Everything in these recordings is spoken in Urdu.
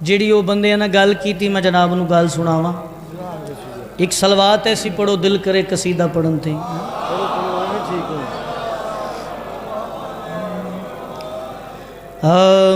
جیڑی وہ بندے نے گل کی میں جناب نو گل سناواں ایک سلوات ایسی پڑھو دل کرے قصیدہ پڑھن تھی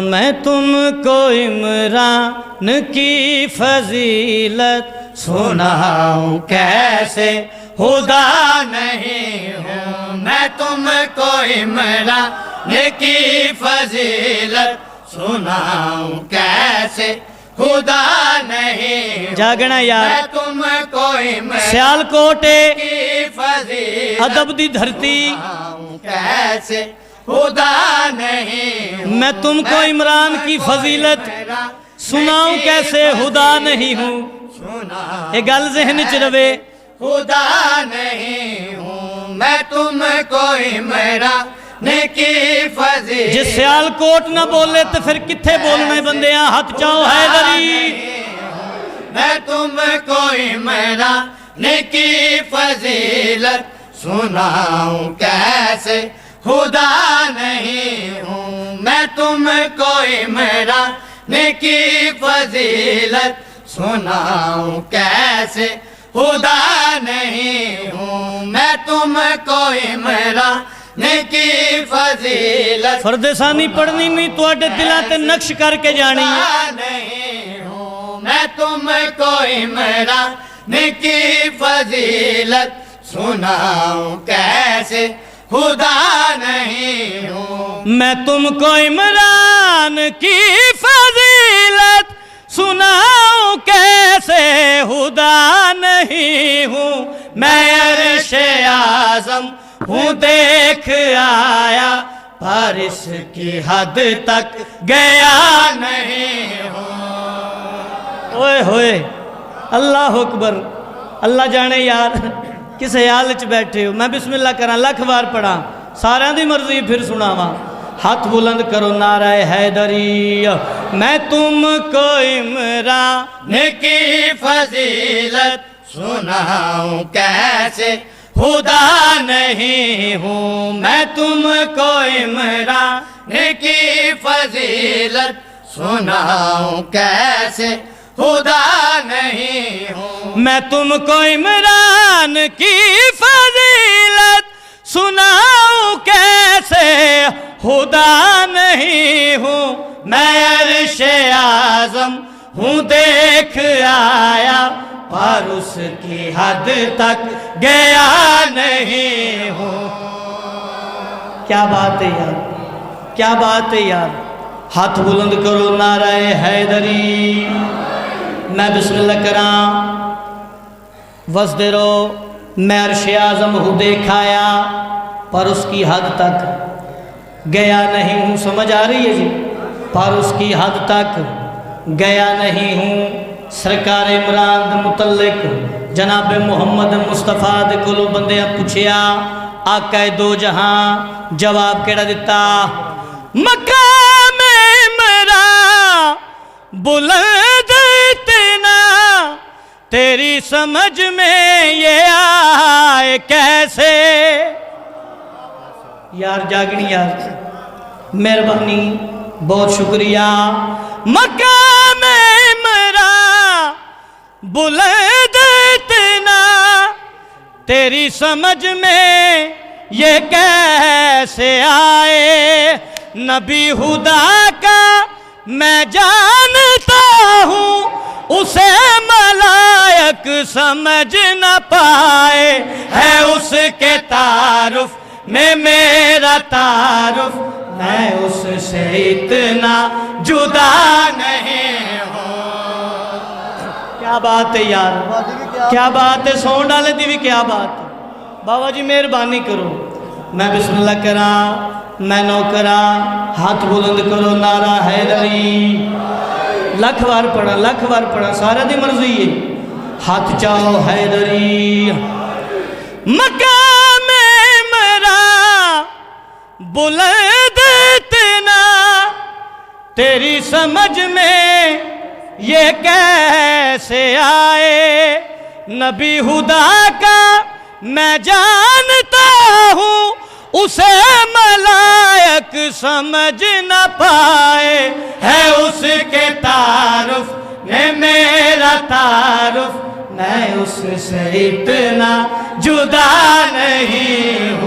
میں تم کو عمران کی فضیلت سناؤں کیسے خدا نہیں ہوں میں تم کو عمران کی فضیلت سناؤں کیسے خدا نہیں جاگنا یار میں تم کو سیال کوٹے کی فضیلت ادب دی دھرتی کیسے خدا نہیں میں تم کو عمران کی فضیلت سناؤں کیسے خدا نہیں ہوں یہ گل ذہن چ رہے خدا نہیں ہوں میں تم کو عمران کی فضیلت جس سیال کوٹ نہ بولے تو پھر کتھے بولنا ہے بندیاں ہاتھ چاہو حیدری میں تم کو عمران کی فضیلت سناؤں کیسے خدا نہیں ہوں میں تم کو عمران کی فضیلت سناؤں کیسے خدا نہیں ہوں میں تم کو عمران کی فضیلت فرد ثانی پڑھنی نہیں تو اڈے دلان تے نقش کر کے جانی نہیں ہوں میں تم کو عمران کی فضیلت سناؤں کیسے خدا نہیں ہوں میں تم کو عمران کی فضیلت سناؤں کیسے خدا نہیں ہوں میں عرش اعظم ہوں دیکھ آیا پر اس کی حد تک گیا نہیں ہوں اوئے ہوئے اللہ اکبر اللہ جانے یار کس حیال چ بیٹھے ہو میں بسم اللہ کراں لکھ بار پڑھاں سارا دی مرضی پھر سناواں ہاتھ بلند کرو نعرہ حیدری میں تم کو عمران کی فضیلت سناؤں کیسے خدا نہیں ہوں میں تم کو عمران کی فضیلت سناؤں کیسے خدا نہیں ہوں میں تم کو عمران کی فضیلت سناؤں کیسے خدا نہیں ہوں میں عرش اعظم ہوں دیکھ آیا پر اس کی حد تک گیا نہیں ہوں کیا بات ہے یار کیا بات ہے یار ہاتھ بلند کرو نعرہ حیدری میں بسم اللہ کراں وزد رو میں عرش اعظم ہوں دیکھایا پر اس کی حد تک گیا نہیں ہوں سمجھ آ رہی ہے جی پر اس کی حد تک گیا نہیں ہوں سرکار عمران دے متعلق جناب محمد مصطفیٰ دے کولو بندیاں پوچھیا آقا دو جہاں جواب کیڑا دیتا مقام عمران بلند اتنا تیری سمجھ میں یہ آئے کیسے یار جاگنی یار مہربانی بہت شکریہ مقام عمران بلند اتنا تیری سمجھ میں یہ کیسے آئے نبی خدا کا میں جانتا ہوں اسے ملائک سمجھ نہ پائے ہے اس کے تعارف میں میرا تعارف میں اس سے اتنا جدا نہیں ہوں کیا بات ہے یار کیا بات ہے سون ڈالے دی بھی کیا بات ہے بابا جی مہربانی کرو میں بسم اللہ کراں میں نو کراں ہاتھ بلند کرو نعرہ حیدری لکھ بار پڑھا سارا دی مرضی ہے ہاتھ چاہو حیدری مقام عمران بلند اتنا تیری سمجھ میں یہ کیسے آئے نبی خدا کا میں جانتا ہوں اسے ملائک سمجھ نہ پائے، ہے اس کے تعارف میں میرا تعارف، میں اس سے اتنا جدا نہیں